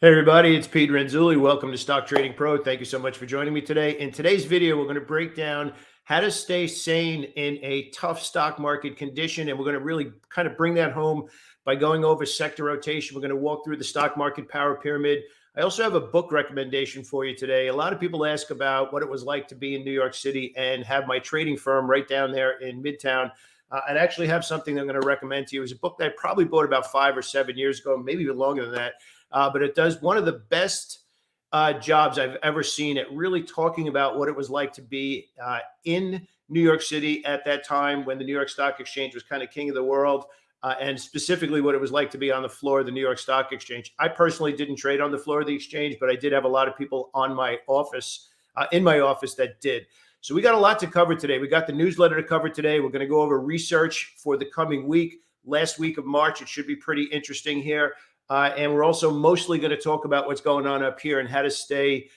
Hey everybody, it's Pete Renzulli. Welcome to Stock Trading Pro. Thank you so much for joining me today. In today's video, we're going to break down how to stay sane in a tough stock market condition. And we're going to really kind of bring that home by going over sector rotation. We're going to walk through the stock market power pyramid. I also have a book recommendation for you today. A lot of people ask about what it was like to be in New York City and have my trading firm right down there in Midtown. I actually have something that I'm going to recommend to you. It's a book that I probably bought about 5 or 7 years ago, maybe even longer than that. But it does one of the best jobs I've ever seen at really talking about what it was like to be in New York City at that time when the New York Stock Exchange was kind of king of the world, and specifically what it was like to be on the floor of the New York Stock Exchange. I personally didn't trade on the floor of the exchange, but I did have a lot of people on my office, in my office that did. So we got a lot to cover today. We got the newsletter to cover today. We're going to go over research for the coming week. Last week of March, it should be pretty interesting here. And we're also mostly going to talk about what's going on up here and how to stay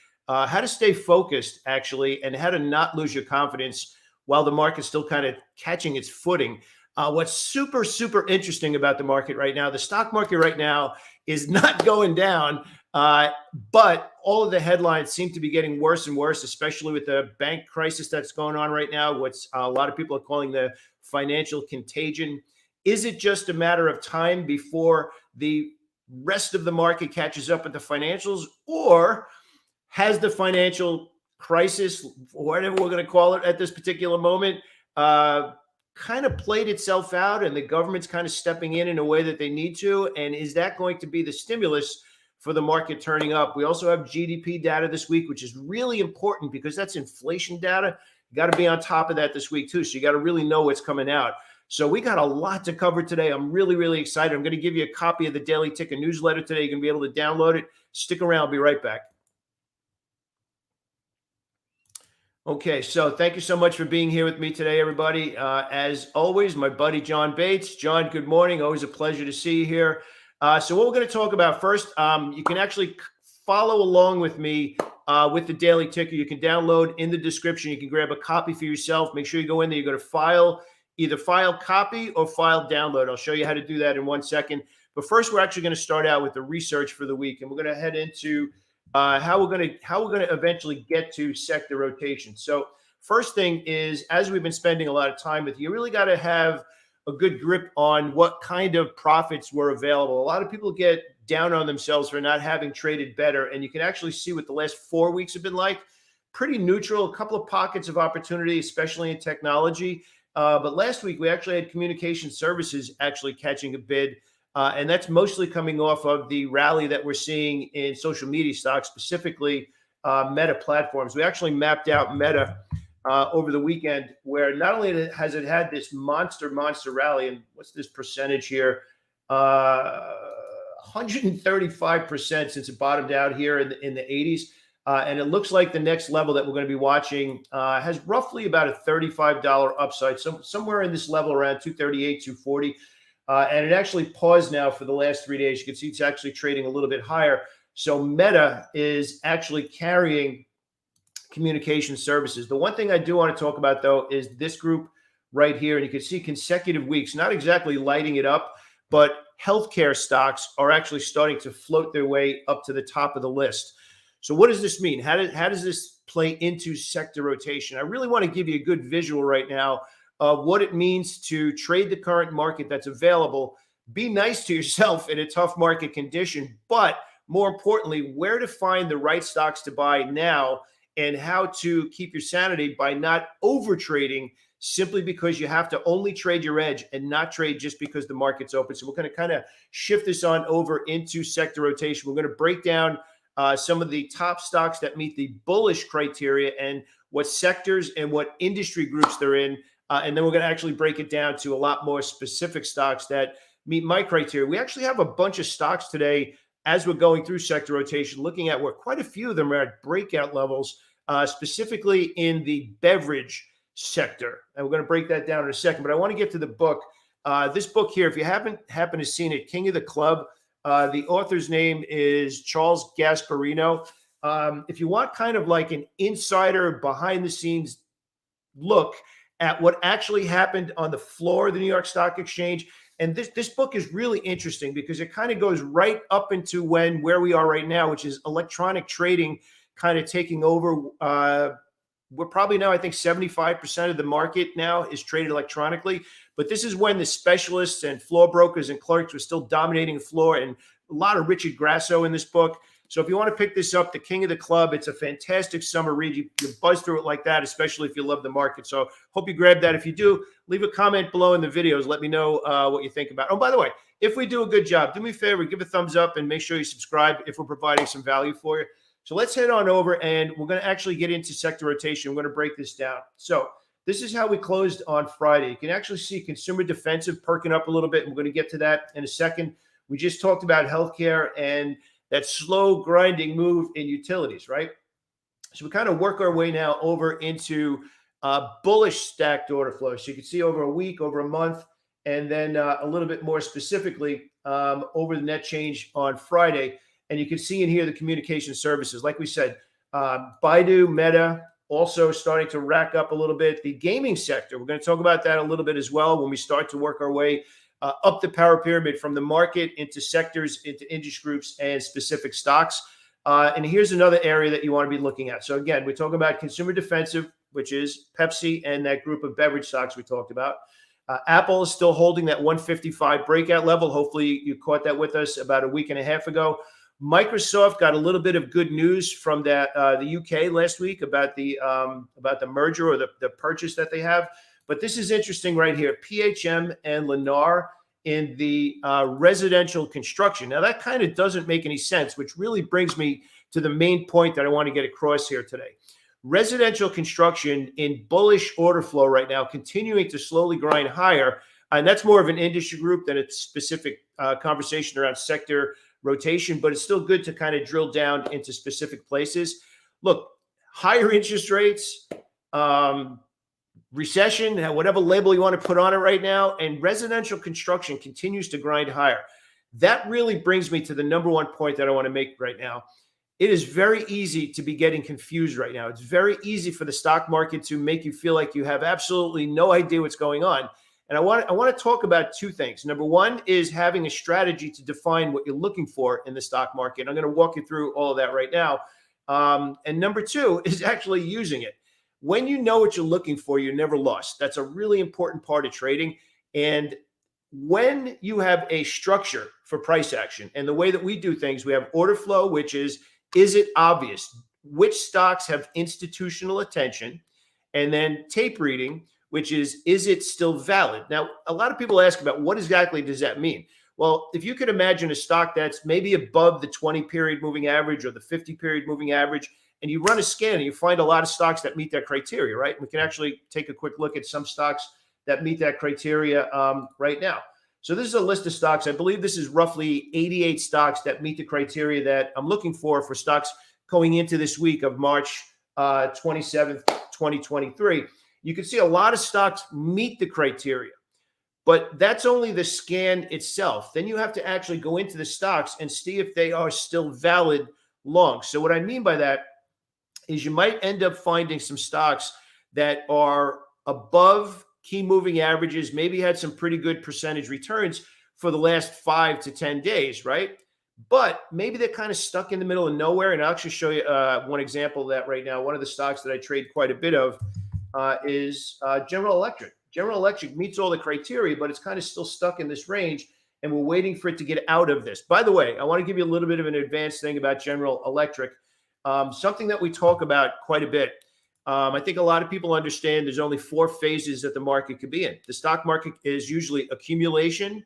focused, actually, and how to not lose your confidence while the market's still kind of catching its footing. What's super, super interesting about the market right now, the stock market right now is not going down, but all of the headlines seem to be getting worse and worse, especially with the bank crisis that's going on right now, what's a lot of people are calling the financial contagion. Is it just a matter of time before the rest of the market catches up with the financials, or has the financial crisis, whatever we're going to call it at this particular moment, kind of played itself out and the government's kind of stepping in a way that they need to? And is that going to be the stimulus for the market turning up? We also have GDP data this week, which is really important because that's inflation data. You got to be on top of that this week too. So you got to really know what's coming out. So we got a lot to cover today. I'm really, really excited. I'm going to give you a copy of the Daily Ticker newsletter today. You're going to be able to download it. Stick around. I'll be right back. Okay, so thank you so much for being here with me today, everybody. As always, my buddy John Bates. John, good morning. Always a pleasure to see you here. So what we're going to talk about first, you can actually follow along with me with the Daily Ticker. You can download in the description. You can grab a copy for yourself. Make sure you go in there. You go to File, either File Copy or File Download. I'll show you how to do that in 1 second. But first, we're actually going to start out with the research for the week, and we're going to head into how we're going to eventually get to sector rotation. So first thing is, as we've been spending a lot of time with, you really got to have a good grip on what kind of profits were available. A lot of people get down on themselves for not having traded better, and you can actually see what the last 4 weeks have been like. Pretty neutral, a couple of pockets of opportunity, especially in technology. But last week, we actually had communication services actually catching a bid. And that's mostly coming off of the rally that we're seeing in social media stocks, specifically Meta platforms. We actually mapped out Meta over the weekend, where not only has it had this monster rally, and what's this percentage here? 135% since it bottomed out here in the 80s. And it looks like the next level that we're going to be watching has roughly about a $35 upside, somewhere in this level around 238, 240. And it actually paused now for the last 3 days. You can see it's actually trading a little bit higher. So Meta is actually carrying communication services. The one thing I do want to talk about, though, is this group right here. And you can see consecutive weeks, not exactly lighting it up, but healthcare stocks are actually starting to float their way up to the top of the list. So what does this mean? How does this play into sector rotation? I really want to give you a good visual right now of what it means to trade the current market that's available. Be nice to yourself in a tough market condition, but more importantly, where to find the right stocks to buy now and how to keep your sanity by not over trading simply because you have to only trade your edge and not trade just because the market's open. So we're going to kind of shift this on over into sector rotation. We're going to break down some of the top stocks that meet the bullish criteria and what sectors and what industry groups they're in. And then we're going to actually break it down to a lot more specific stocks that meet my criteria. We actually have a bunch of stocks today as we're going through sector rotation, looking at where quite a few of them are at breakout levels, specifically in the beverage sector. And we're going to break that down in a second. But I want to get to the book. This book here, if you haven't happened to seen it, King of the Club, the author's name is Charles Gasparino. If you want kind of like an insider behind the scenes look at what actually happened on the floor of the New York Stock Exchange And this book is really interesting because it kind of goes right up into where we are right now, which is electronic trading kind of taking over. We're probably now, I think 75% of the market now is traded electronically. But this is when the specialists and floor brokers and clerks were still dominating the floor, and a lot of Richard Grasso in this book. So if you want to pick this up, The King of the Club, it's a fantastic summer read. You buzz through it like that, especially if you love the market. So hope you grab that. If you do, leave a comment below in the videos. Let me know what you think about it. Oh, by the way, if we do a good job, do me a favor, give a thumbs up and make sure you subscribe if we're providing some value for you. So let's head on over, and we're going to actually get into sector rotation. We're going to break this down. So this is how we closed on Friday. You can actually see consumer defensive perking up a little bit, and we're going to get to that in a second. We just talked about healthcare and that slow grinding move in utilities, right? So we kind of work our way now over into bullish stacked order flow. So you can see over a week, over a month, and then a little bit more specifically over the net change on Friday. And you can see in here the communication services. Like we said, Baidu, Meta, also starting to rack up a little bit. The gaming sector, we're going to talk about that a little bit as well when we start to work our way up the power pyramid from the market into sectors, into industry groups, and specific stocks. And here's another area that you want to be looking at. So again, we're talking about consumer defensive, which is Pepsi and that group of beverage stocks we talked about. Apple is still holding that 155 breakout level. Hopefully you caught that with us about a week and a half ago. Microsoft got a little bit of good news from the UK last week about the merger or the purchase that they have. But this is interesting right here. PHM and Lennar in the residential construction. Now, that kind of doesn't make any sense, which really brings me to the main point that I want to get across here today. Residential construction in bullish order flow right now, continuing to slowly grind higher. And that's more of an industry group than a specific conversation around sector rotation, but it's still good to kind of drill down into specific places. Look, higher interest rates, recession, whatever label you want to put on it right now, and residential construction continues to grind higher. That really brings me to the number one point that I want to make right now. It is very easy to be getting confused right now. It's very easy for the stock market to make you feel like you have absolutely no idea what's going on. And I want to talk about two things. Number one is having a strategy to define what you're looking for in the stock market. I'm going to walk you through all of that right now. And number two is actually using it. When you know what you're looking for, you're never lost. That's a really important part of trading. And when you have a structure for price action, and the way that we do things, we have order flow, which is it obvious? Which stocks have institutional attention? And then tape reading, which is it still valid? Now, a lot of people ask about what exactly does that mean? Well, if you could imagine a stock that's maybe above the 20-period moving average or the 50-period moving average, and you run a scan and you find a lot of stocks that meet that criteria, right? We can actually take a quick look at some stocks that meet that criteria right now. So this is a list of stocks. I believe this is roughly 88 stocks that meet the criteria that I'm looking for stocks going into this week of March 27th, 2023. You can see a lot of stocks meet the criteria, but that's only the scan itself. Then you have to actually go into the stocks and see if they are still valid long. So what I mean by that is you might end up finding some stocks that are above key moving averages, maybe had some pretty good percentage returns for the last 5 to 10 days, right? But maybe they're kind of stuck in the middle of nowhere. And I'll actually show you one example of that right now. One of the stocks that I trade quite a bit of is General Electric. General Electric meets all the criteria, but it's kind of still stuck in this range, and we're waiting for it to get out of this. By the way, I want to give you a little bit of an advanced thing about General Electric, something that we talk about quite a bit. I think a lot of people understand there's only 4 phases that the market could be in. The stock market is usually accumulation,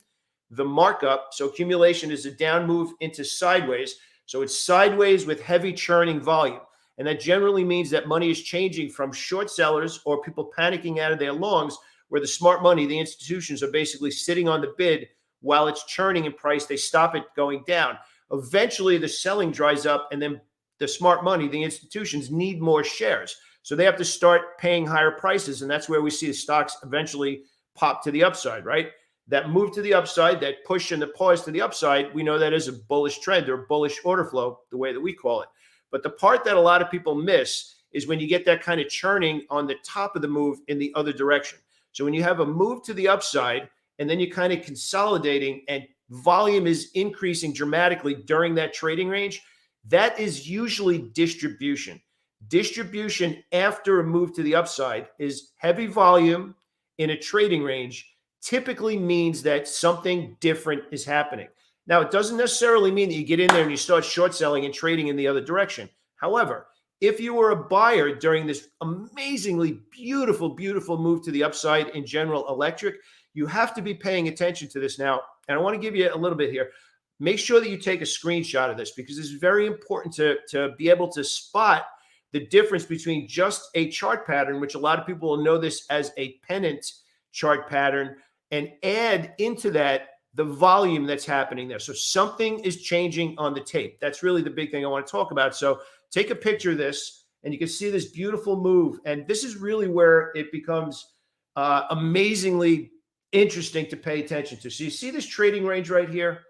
the markup. So accumulation is a down move into sideways. So it's sideways with heavy churning volume. And that generally means that money is changing from short sellers or people panicking out of their longs, where the smart money, the institutions, are basically sitting on the bid while it's churning in price. They stop it going down. Eventually, the selling dries up, and then the smart money, the institutions, need more shares. So they have to start paying higher prices, and that's where we see the stocks eventually pop to the upside, right? That move to the upside, that push and the pause to the upside, we know that is a bullish trend or bullish order flow, the way that we call it. But the part that a lot of people miss is when you get that kind of churning on the top of the move in the other direction. So when you have a move to the upside and then you're kind of consolidating and volume is increasing dramatically during that trading range, that is usually distribution. Distribution after a move to the upside is heavy volume in a trading range, typically means that something different is happening. Now, it doesn't necessarily mean that you get in there and you start short selling and trading in the other direction. However, if you were a buyer during this amazingly beautiful move to the upside in General Electric, you have to be paying attention to this now. And I want to give you a little bit here. Make sure that you take a screenshot of this because it's very important to be able to spot the difference between just a chart pattern, which a lot of people will know this as a pennant chart pattern, and add into that the volume that's happening there. So something is changing on the tape. That's really the big thing I want to talk about. So take a picture of this and you can see this beautiful move. And this is really where it becomes amazingly interesting to pay attention to. So you see this trading range right here,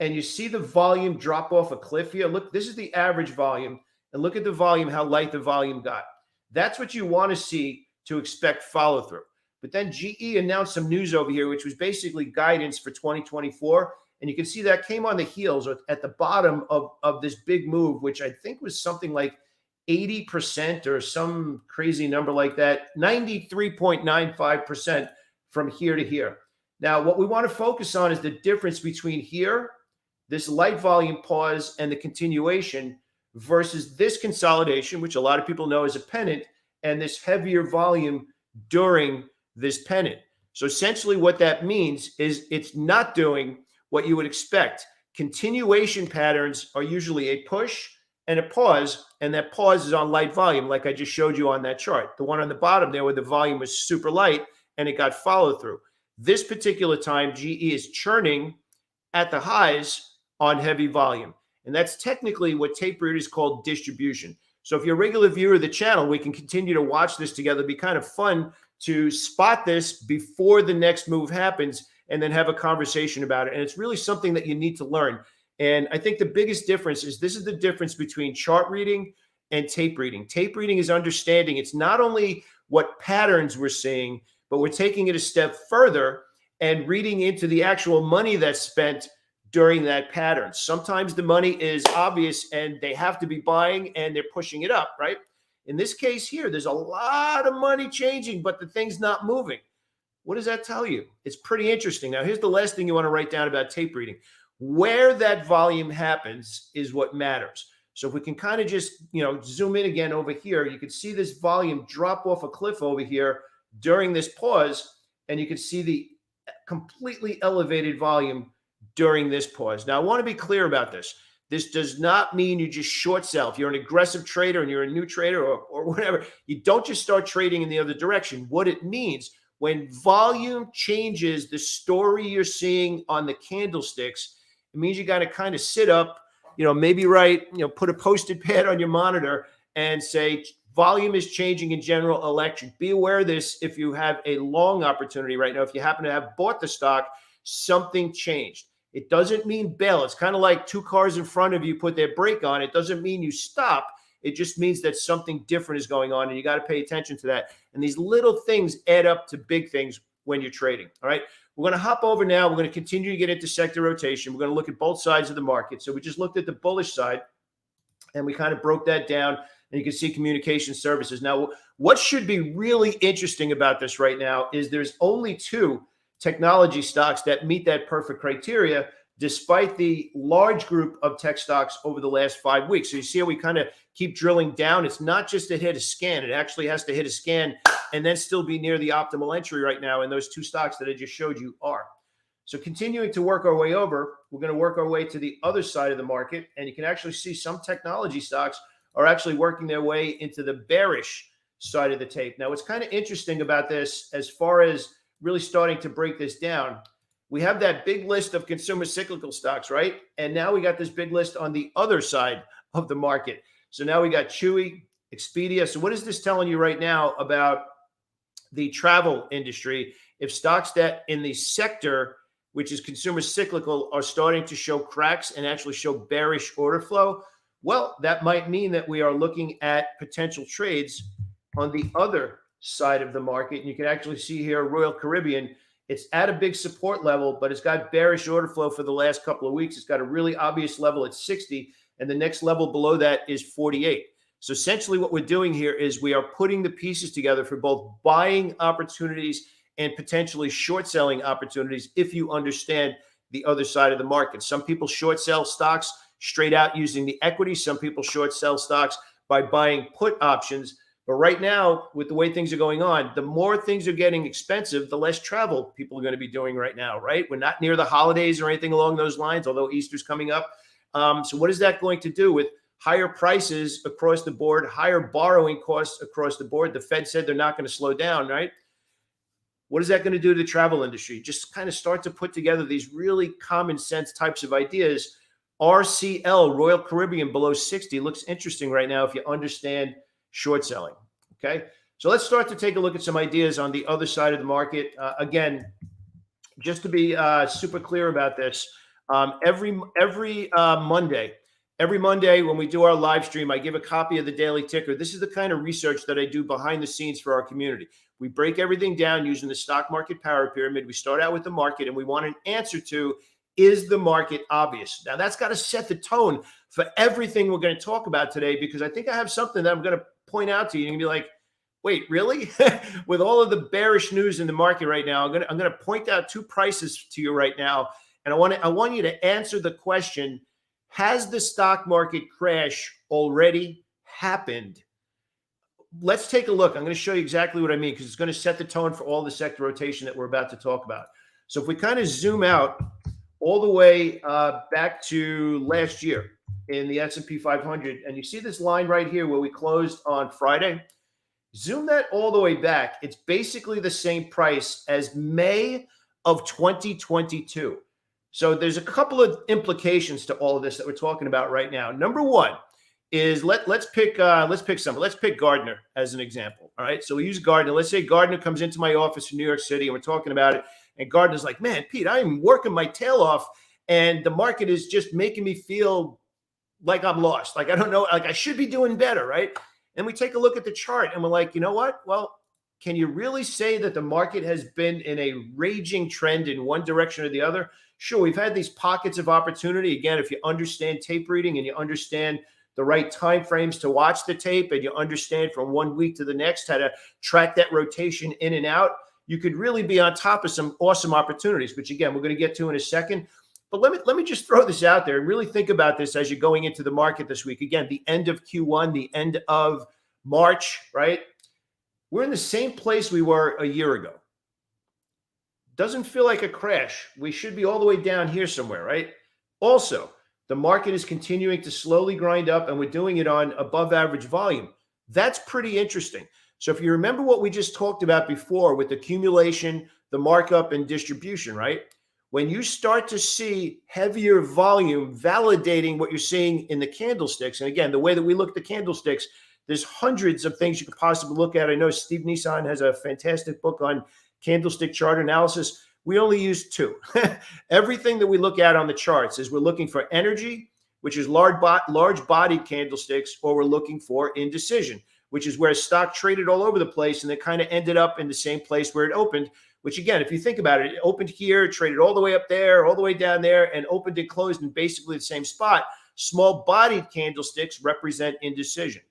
and you see the volume drop off a cliff here. Look, this is the average volume, and look at the volume, how light the volume got. That's what you want to see to expect follow through. But then GE announced some news over here, which was basically guidance for 2024. And you can see that came on the heels or at the bottom of this big move, which I think was something like 80% or some crazy number like that, 93.95% from here to here. Now, what we want to focus on is the difference between here, this light volume pause, and the continuation versus this consolidation, which a lot of people know as a pennant, and this heavier volume during this pennant. So essentially what that means is it's not doing what you would expect. Continuation patterns are usually a push and a pause, and that pause is on light volume, like I just showed you on that chart. The one on the bottom there where the volume was super light and it got follow through. This particular time, GE is churning at the highs on heavy volume. And that's technically what tape readers call distribution. So if you're a regular viewer of the channel, we can continue to watch this together. It'd be kind of fun to spot this before the next move happens and then have a conversation about it. And it's really something that you need to learn. And I think the biggest difference is this is the difference between chart reading and tape reading. Tape reading is understanding it's not only what patterns we're seeing, but we're taking it a step further and reading into the actual money that's spent during that pattern. Sometimes the money is obvious and they have to be buying and they're pushing it up, right? In this case here, there's a lot of money changing, but the thing's not moving. What does that tell you? It's pretty interesting. Now, here's the last thing you want to write down about tape reading. Where that volume happens is what matters. So if we can kind of just, zoom in again over here, you can see this volume drop off a cliff over here during this pause, and you can see the completely elevated volume during this pause. Now, I want to be clear about this. This does not mean you just short sell. If you're an aggressive trader and you're a new trader or whatever, you don't just start trading in the other direction. What it means, when volume changes the story you're seeing on the candlesticks, it means you got to kind of sit up, maybe put a Post-it pad on your monitor and say, volume is changing in General Electric. Be aware of this if you have a long opportunity right now. If you happen to have bought the stock, something changed. It doesn't mean bail. It's kind of like two cars in front of you put their brake on. It doesn't mean you stop. It just means that something different is going on, and you got to pay attention to that. And these little things add up to big things when you're trading. All right. We're going to hop over now. We're going to continue to get into sector rotation. We're going to look at both sides of the market. So we just looked at the bullish side, and we kind of broke that down. And you can see communication services. Now, what should be really interesting about this right now is there's only two technology stocks that meet that perfect criteria, despite the large group of tech stocks over the last 5 weeks. So you see how we kind of keep drilling down. It's not just to hit a scan. It actually has to hit a scan and then still be near the optimal entry right now. And those two stocks that I just showed you are. So continuing to work our way over, we're going to work our way to the other side of the market. And you can actually see some technology stocks are actually working their way into the bearish side of the tape. Now, what's kind of interesting about this, as far as really starting to break this down, we have that big list of consumer cyclical stocks, right? And now we got this big list on the other side of the market. So now we got Chewy, Expedia. So what is this telling you right now about the travel industry? If stocks that in the sector, which is consumer cyclical, are starting to show cracks and actually show bearish order flow, well, that might mean that we are looking at potential trades on the other side of the market. And you can actually see here Royal Caribbean It's at a big support level, but it's got bearish order flow for the last couple of weeks. It's got a really obvious level at 60, and the next level below that is 48. So essentially what we're doing here is we are putting the pieces together for both buying opportunities and potentially short selling opportunities if you understand the other side of the market. Some people short sell stocks straight out using the equity. Some people short sell stocks by buying put options. But right now, with the way things are going on, the more things are getting expensive, the less travel people are going to be doing right now, right? We're not near the holidays or anything along those lines, although Easter's coming up. So what is that going to do with higher prices across the board, higher borrowing costs across the board? The Fed said they're not going to slow down, right? What is that going to do to the travel industry? Just kind of start to put together these really common sense types of ideas. RCL, Royal Caribbean, below 60 looks interesting right now if you understand short selling. Okay, so let's start to take a look at some ideas on the other side of the market. Again, just to be super clear about this, every Monday when we do our live stream, I give a copy of the daily ticker. This is the kind of research that I do behind the scenes for our community. We break everything down using the stock market power pyramid. We start out with the market, and we want an answer to, is the market obvious? Now, that's got to set the tone for everything we're going to talk about today, because I think I have something that I'm going to point out to you. You're going to be like, wait, really? With all of the bearish news in the market right now, I'm going to point out two prices to you right now. And I want you to answer the question, has the stock market crash already happened? Let's take a look. I'm going to show you exactly what I mean, because it's going to set the tone for all the sector rotation that we're about to talk about. So if we kind of zoom out all the way back to last year in the S&P 500, and you see this line right here where we closed on Friday, zoom that all the way back. It's basically the same price as May of 2022. So there's a couple of implications to all of this that we're talking about right now. Number one is let's pick something. Let's pick Gardner as an example. All right. So we use Gardner. Let's say Gardner comes into my office in New York City and we're talking about it. And Gardner's like, man, Pete, I'm working my tail off and the market is just making me feel like I'm lost. Like, I don't know, like I should be doing better. Right. And we take a look at the chart and we're like, you know what? Well, can you really say that the market has been in a raging trend in one direction or the other? Sure, we've had these pockets of opportunity. Again, if you understand tape reading and you understand the right time frames to watch the tape, and you understand from 1 week to the next how to track that rotation in and out, you could really be on top of some awesome opportunities, which again, we're going to get to in a second. But let me just throw this out there and really think about this as you're going into the market this week. Again, the end of Q1, the end of March, right? We're in the same place we were a year ago. Doesn't feel like a crash. We should be all the way down here somewhere, right? Also, the market is continuing to slowly grind up, and we're doing it on above average volume. That's pretty interesting. So if you remember what we just talked about before with accumulation, the markup, and distribution, right? When you start to see heavier volume validating what you're seeing in the candlesticks, and again, the way that we look at the candlesticks, there's hundreds of things you could possibly look at. I know Steve Nissan has a fantastic book on candlestick chart analysis. We only use two. Everything that we look at on the charts is we're looking for energy, which is large bodied candlesticks, or we're looking for indecision, which is where stock traded all over the place and it kind of ended up in the same place where it opened, which again, if you think about it, it opened here, traded all the way up there, all the way down there, and opened and closed in basically the same spot. Small bodied candlesticks represent indecision.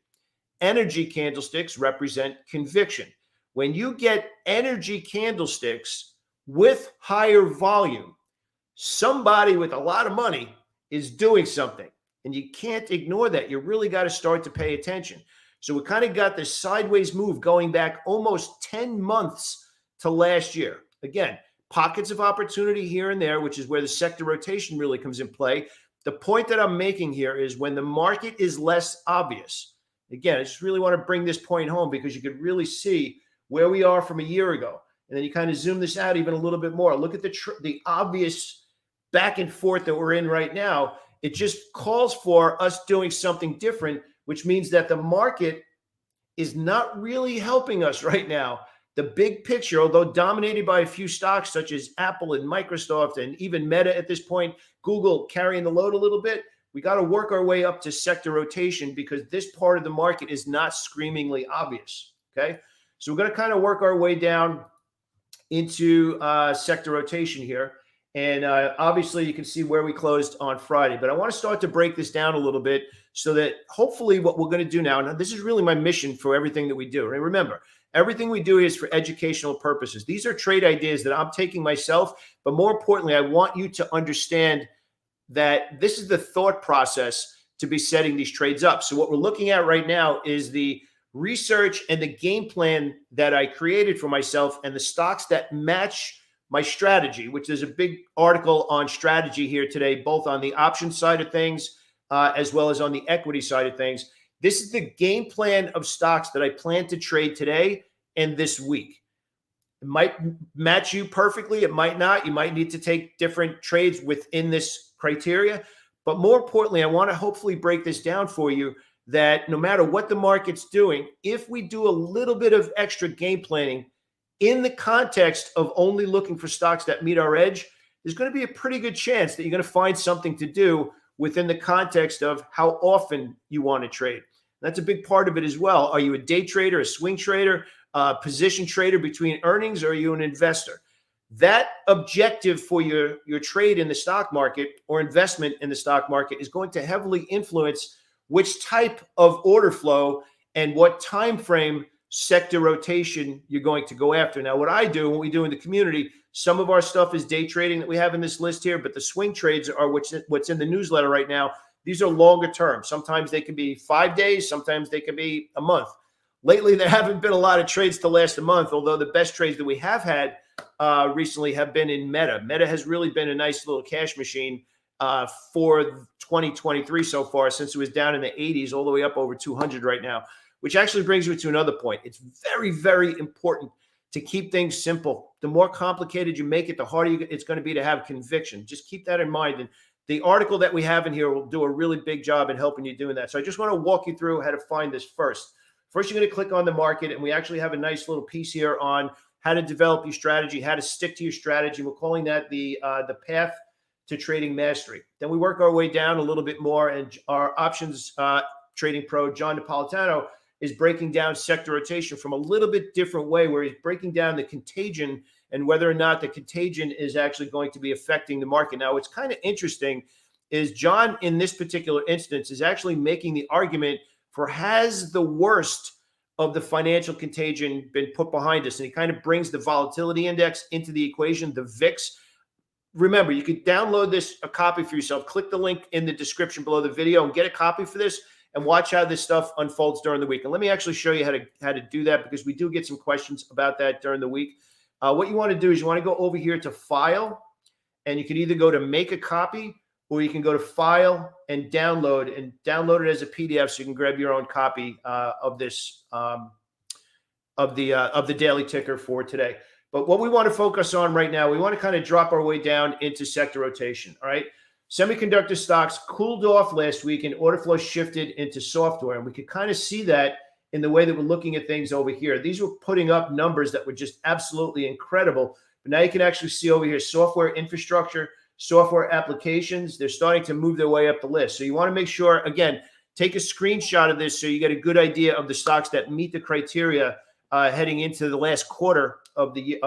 Energy candlesticks represent conviction. When you get energy candlesticks with higher volume, somebody with a lot of money is doing something, and you can't ignore that. You really got to start to pay attention. So we kind of got this sideways move going back almost 10 months to last year. Again, pockets of opportunity here and there, which is where the sector rotation really comes in play. The point that I'm making here is when the market is less obvious. Again, I just really want to bring this point home because you could really see where we are from a year ago. And then you kind of zoom this out even a little bit more. Look at the obvious back and forth that we're in right now. It just calls for us doing something different, which means that the market is not really helping us right now. The big picture, although dominated by a few stocks such as Apple and Microsoft and even Meta at this point, Google carrying the load a little bit, we got to work our way up to sector rotation because this part of the market is not screamingly obvious, okay? So we're going to kind of work our way down into sector rotation here. And obviously, you can see where we closed on Friday. But I want to start to break this down a little bit so that hopefully what we're going to do now, and this is really my mission for everything that we do. Right? Remember, everything we do is for educational purposes. These are trade ideas that I'm taking myself. But more importantly, I want you to understand that this is the thought process to be setting these trades up. So what we're looking at right now is the research and the game plan that I created for myself and the stocks that match my strategy, which there's a big article on strategy here today, both on the option side of things as well as on the equity side of things. This is the game plan of stocks that I plan to trade today and this week. It might match you perfectly. It might not. You might need to take different trades within this criteria. But more importantly, I want to hopefully break this down for you that no matter what the market's doing, if we do a little bit of extra game planning in the context of only looking for stocks that meet our edge, there's going to be a pretty good chance that you're going to find something to do within the context of how often you want to trade. That's a big part of it as well. Are you a day trader, a swing trader, position trader between earnings, or are you an investor? That objective for your trade in the stock market or investment in the stock market is going to heavily influence which type of order flow and what time frame sector rotation you're going to go after. Now, what I do, what we do in the community, some of our stuff is day trading that we have in this list here, but the swing trades are what's in the newsletter right now. These are longer term. Sometimes they can be 5 days. Sometimes they can be a month. Lately, there haven't been a lot of trades to last a month, although the best trades that we have had recently have been in Meta. Meta has really been a nice little cash machine for 2023 so far, since it was down in the 80s all the way up over 200 right now, which actually brings me to another point. It's very, very important to keep things simple. The more complicated you make it, the harder it's going to be to have conviction. Just keep that in mind. And the article that we have in here will do a really big job in helping you doing that. So I just want to walk you through how to find this first. First, you're going to click on the market, and we actually have a nice little piece here on how to develop your strategy, how to stick to your strategy. We're calling that the path to trading mastery. Then we work our way down a little bit more, and our options trading pro, John Napolitano, is breaking down sector rotation from a little bit different way, where he's breaking down the contagion and whether or not the contagion is actually going to be affecting the market. Now, what's kind of interesting is John, in this particular instance, is actually making the argument for has the worst of the financial contagion been put behind us? And he kind of brings the volatility index into the equation, the VIX. Remember, you can download a copy for yourself. Click the link in the description below the video and get a copy for this and watch how this stuff unfolds during the week. And let me actually show you how to do that, because we do get some questions about that during the week. What you want to do is you want to go over here to File, and you can either go to Make a Copy, or you can go to File and download it as a PDF, so you can grab your own copy of this of the daily ticker for today. But what we want to focus on right now, we want to kind of drop our way down into sector rotation. All right, semiconductor stocks cooled off last week, and order flow shifted into software, and we could kind of see that in the way that we're looking at things over here. These were putting up numbers that were just absolutely incredible. But now you can actually see over here software infrastructure, software applications, they're starting to move their way up the list. So you want to make sure, again, take a screenshot of this so you get a good idea of the stocks that meet the criteria heading into the last quarter of the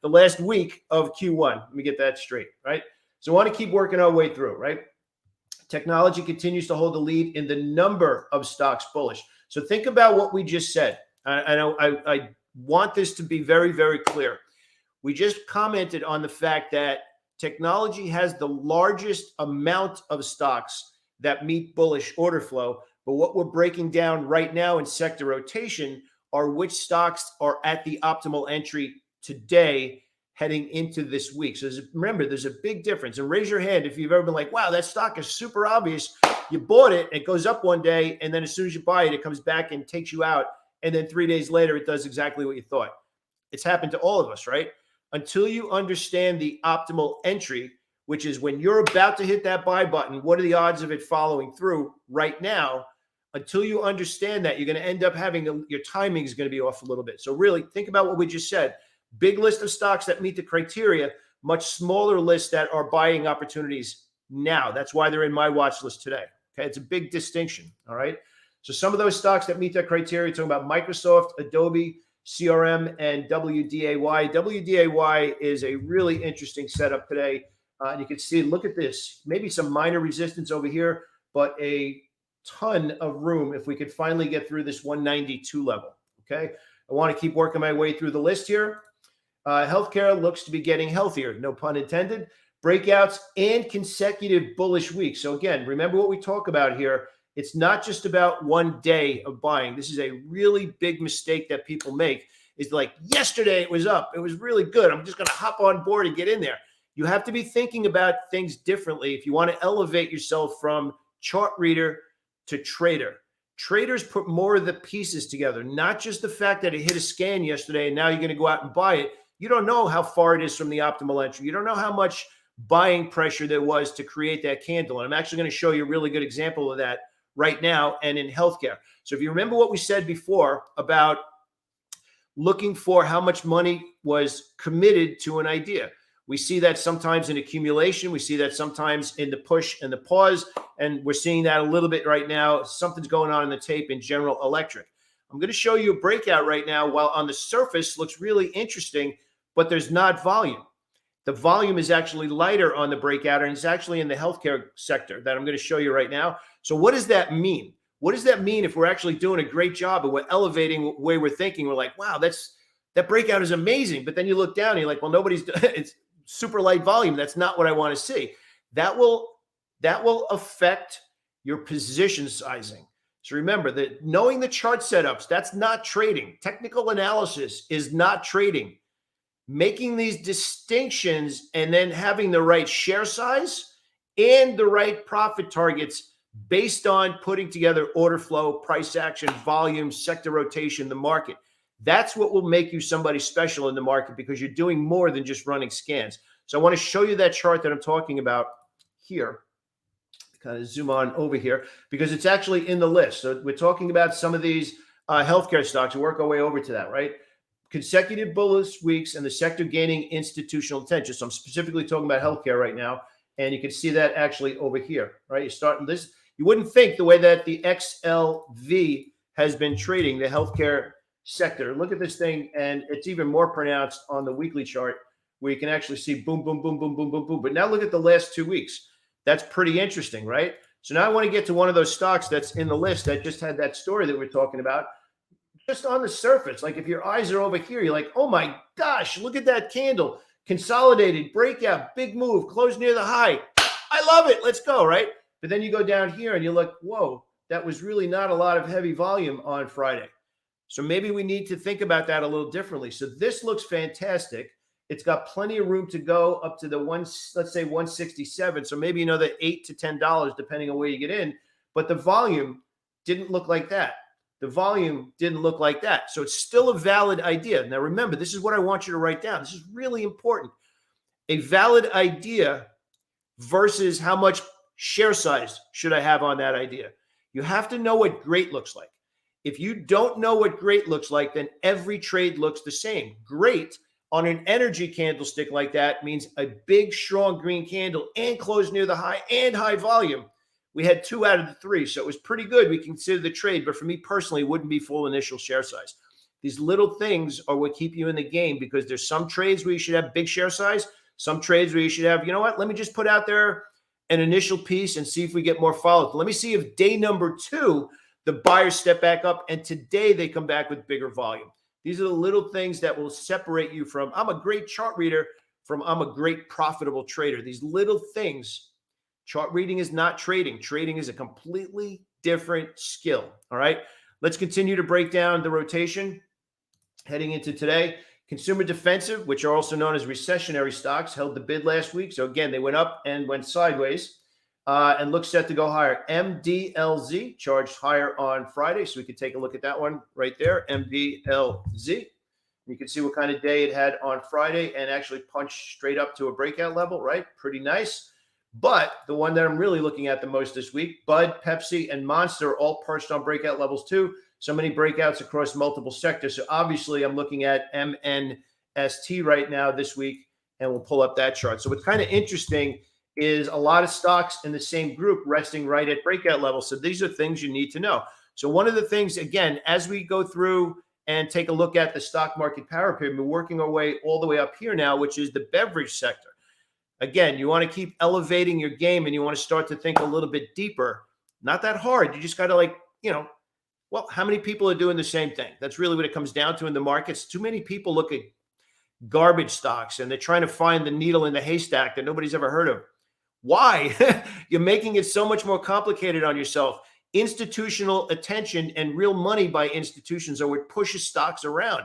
last week of Q1. Let me get that straight, right? So I want to keep working our way through, right? Technology continues to hold the lead in the number of stocks bullish. So think about what we just said. I want this to be very, very clear. We just commented on the fact that technology has the largest amount of stocks that meet bullish order flow. But what we're breaking down right now in sector rotation are which stocks are at the optimal entry today heading into this week. So remember, there's a big difference. And raise your hand if you've ever been like, wow, that stock is super obvious. You bought it, it goes up one day, and then as soon as you buy it, it comes back and takes you out. And then 3 days later, it does exactly what you thought. It's happened to all of us, right? Until you understand the optimal entry, which is when you're about to hit that buy button, what are the odds of it following through right now? Until you understand that, you're going to end up having your timing is going to be off a little bit. So really think about what we just said. Big list of stocks that meet the criteria, much smaller list that are buying opportunities now. That's why they're in my watch list today. Okay, it's a big distinction. All right. So some of those stocks that meet that criteria, talking about Microsoft, Adobe, CRM and WDAY. WDAY is a really interesting setup today. And you can see, look at this, maybe some minor resistance over here, but a ton of room if we could finally get through this 192 level. Okay. I want to keep working my way through the list here. Healthcare looks to be getting healthier, no pun intended. Breakouts and consecutive bullish weeks. So again, remember what we talk about here. It's not just about one day of buying. This is a really big mistake that people make. Is like, yesterday it was up. It was really good. I'm just going to hop on board and get in there. You have to be thinking about things differently if you want to elevate yourself from chart reader to trader. Traders put more of the pieces together, not just the fact that it hit a scan yesterday and now you're going to go out and buy it. You don't know how far it is from the optimal entry. You don't know how much buying pressure there was to create that candle. And I'm actually going to show you a really good example of that right now and in healthcare. So if you remember what we said before about looking for how much money was committed to an idea, we see that sometimes in accumulation. We see that sometimes in the push and the pause. And we're seeing that a little bit right now. Something's going on in the tape in General Electric. I'm going to show you a breakout right now. While on the surface looks really interesting, but there's not volume. The volume is actually lighter on the breakout, and it's actually in the healthcare sector that I'm going to show you right now. So what does that mean? What does that mean if we're actually doing a great job and we're elevating the way we're thinking? We're like, wow, that breakout is amazing. But then you look down and you're like, well, it's super light volume. That's not what I want to see. That will affect your position sizing. So remember that knowing the chart setups, that's not trading. Technical analysis is not trading. Making these distinctions and then having the right share size and the right profit targets based on putting together order flow, price action, volume, sector rotation, the market. That's what will make you somebody special in the market, because you're doing more than just running scans. So I want to show you that chart that I'm talking about here. Kind of zoom on over here because it's actually in the list. So we're talking about some of these healthcare stocks. We'll work our way over to that, right? Consecutive bullish weeks and the sector gaining institutional attention. So I'm specifically talking about healthcare right now. And you can see that actually over here, right? You're starting this. You wouldn't think the way that the XLV has been trading the healthcare sector. Look at this thing. And it's even more pronounced on the weekly chart where you can actually see boom, boom, boom, boom, boom, boom, boom. But now look at the last 2 weeks. That's pretty interesting, right? So now I want to get to one of those stocks that's in the list that just had that story that we're talking about. Just on the surface, like if your eyes are over here, you're like, oh my gosh, look at that candle. Consolidated, breakout, big move, close near the high. I love it. Let's go, right? But then you go down here and you're like, whoa, that was really not a lot of heavy volume on Friday. So maybe we need to think about that a little differently. So this looks fantastic. It's got plenty of room to go up to the let's say 167. So maybe another $8 to $10, depending on where you get in. But the volume didn't look like that. The volume didn't look like that. So it's still a valid idea. Now, remember, this is what I want you to write down. This is really important. A valid idea versus how much share size should I have on that idea. You have to know what great looks like. If you don't know what great looks like, then every trade looks the same. Great on an energy candlestick like that means a big, strong green candle and close near the high and high volume. We had 2 out of the 3, so it was pretty good. We consider the trade, but for me personally, it wouldn't be full initial share size. These little things are what keep you in the game, because there's some trades where you should have big share size, some trades where you should have, you know what, let me just put out there an initial piece and see if we get more follow-up. Let me see if day number 2, the buyers step back up, and today they come back with bigger volume. These are the little things that will separate you from, I'm a great chart reader, from I'm a great profitable trader. These little things. Chart reading is not trading. Trading is a completely different skill. All right. Let's continue to break down the rotation heading into today. Consumer defensive, which are also known as recessionary stocks, held the bid last week. So again, they went up and went sideways and look set to go higher. MDLZ charged higher on Friday. So we could take a look at that one right there. MDLZ. You can see what kind of day it had on Friday and actually punched straight up to a breakout level, right? Pretty nice. But the one that I'm really looking at the most this week, Bud, Pepsi, and Monster all perched on breakout levels too. So many breakouts across multiple sectors. So obviously I'm looking at MNST right now this week, and we'll pull up that chart. So what's kind of interesting is a lot of stocks in the same group resting right at breakout levels. So these are things you need to know. So one of the things, again, as we go through and take a look at the stock market power pyramid. We're working our way all the way up here now, which is the beverage sector. Again, you want to keep elevating your game and you want to start to think a little bit deeper. Not that hard. You just got to well, how many people are doing the same thing? That's really what it comes down to in the markets. Too many people look at garbage stocks and they're trying to find the needle in the haystack that nobody's ever heard of. Why? You're making it so much more complicated on yourself. Institutional attention and real money by institutions are what pushes stocks around.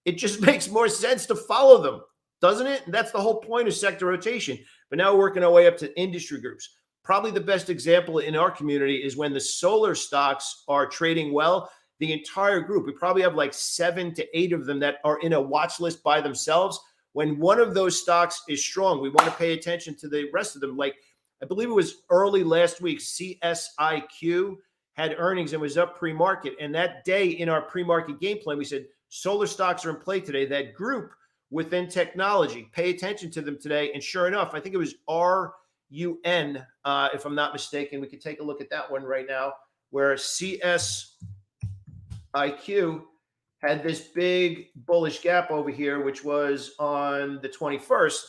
It just makes more sense to follow them, doesn't it? And that's the whole point of sector rotation. But now we're working our way up to industry groups. Probably the best example in our community is when the solar stocks are trading well. The entire group, we probably have like 7 to 8 of them that are in a watch list by themselves. When one of those stocks is strong, we want to pay attention to the rest of them. Like, I believe it was early last week, CSIQ had earnings and was up pre-market. And that day in our pre-market game plan, we said, solar stocks are in play today. That group within technology, pay attention to them today. And sure enough, I think it was RUN, if I'm not mistaken. We could take a look at that one right now, where CSIQ had this big bullish gap over here, which was on the 21st.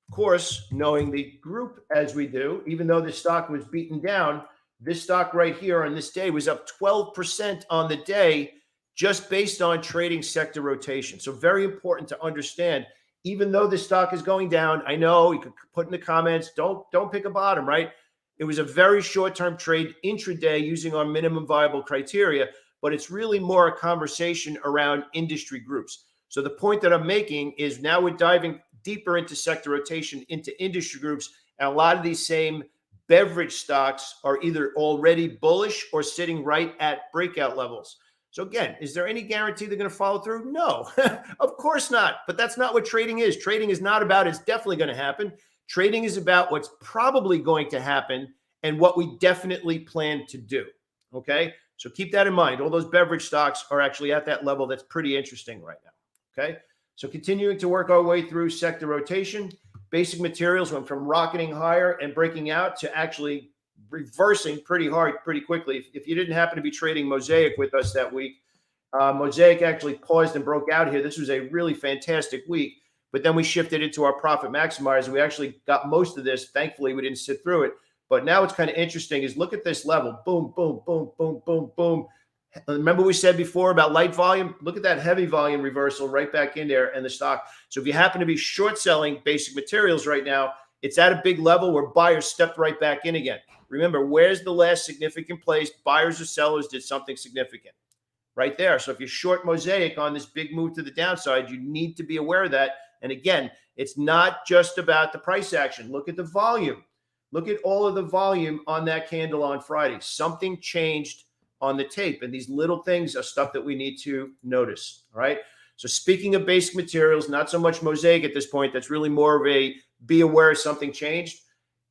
Of course, knowing the group as we do, even though the stock was beaten down, this stock right here on this day was up 12% on the day, just based on trading sector rotation. So very important to understand, even though the stock is going down, I know you could put in the comments, don't pick a bottom, right? It was a very short-term trade intraday using our minimum viable criteria, but it's really more a conversation around industry groups. So the point that I'm making is now we're diving deeper into sector rotation, into industry groups, and a lot of these same beverage stocks are either already bullish or sitting right at breakout levels. So again, is there any guarantee they're going to follow through? No, of course not. But that's not what trading is. Trading is not about it's definitely going to happen. Trading is about what's probably going to happen and what we definitely plan to do. Okay, so keep that in mind. All those beverage stocks are actually at that level. That's pretty interesting right now. Okay, so continuing to work our way through sector rotation. Basic materials went from rocketing higher and breaking out to actually reversing pretty hard, pretty quickly. If you didn't happen to be trading Mosaic with us that week, Mosaic actually paused and broke out here. This was a really fantastic week, but then we shifted into our profit maximizer. We actually got most of this. Thankfully, we didn't sit through it. But now what's kind of interesting is look at this level. Boom, boom, boom, boom, boom, boom. Remember we said before about light volume? Look at that heavy volume reversal right back in there and the stock. So if you happen to be short selling basic materials right now, it's at a big level where buyers stepped right back in again. Remember, where's the last significant place buyers or sellers did something significant? Right there. So if you're short Mosaic on this big move to the downside, you need to be aware of that. And again, it's not just about the price action. Look at the volume. Look at all of the volume on that candle on Friday. Something changed on the tape. And these little things are stuff that we need to notice. All right. So speaking of basic materials, not so much Mosaic at this point. That's really more of a be aware something changed.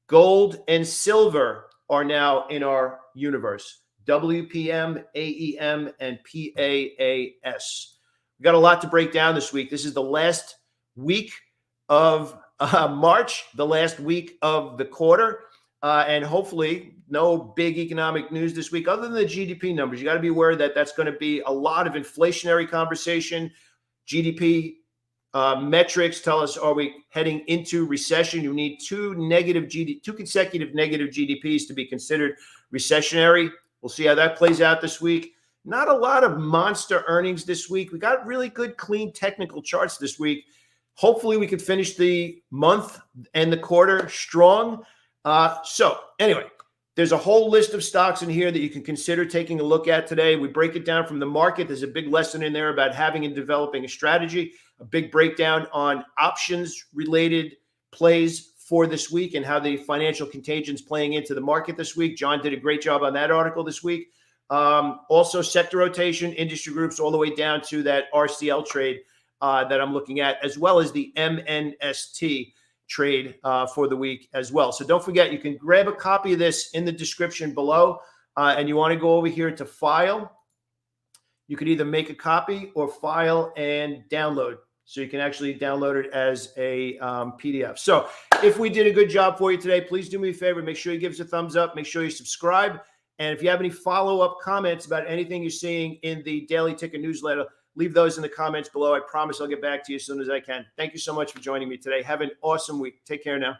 Gold and silver are now in our universe. WPM, AEM, and PAAS. We've got a lot to break down this week. This is the last week of March, the last week of the quarter. And hopefully no big economic news this week other than the GDP numbers. You got to be aware that that's going to be a lot of inflationary conversation. GDP metrics tell us, are we heading into recession? You need two consecutive negative GDPs to be considered recessionary. We'll see how that plays out this week. Not a lot of monster earnings this week. We got really good, clean technical charts this week. Hopefully we can finish the month and the quarter strong. So anyway, there's a whole list of stocks in here that you can consider taking a look at today. We break it down from the market. There's a big lesson in there about having and developing a strategy, a big breakdown on options related plays for this week and how the financial contagion is playing into the market this week. John did a great job on that article this week. Also sector rotation, industry groups, all the way down to that RCL trade that I'm looking at, as well as the MNST trade for the week as well. So don't forget, you can grab a copy of this in the description below, and you want to go over here to file. You could either make a copy or file and download. So you can actually download it as a PDF. So if we did a good job for you today, please do me a favor. Make sure you give us a thumbs up. Make sure you subscribe. And if you have any follow-up comments about anything you're seeing in the Daily Ticker newsletter, leave those in the comments below. I promise I'll get back to you as soon as I can. Thank you so much for joining me today. Have an awesome week. Take care now.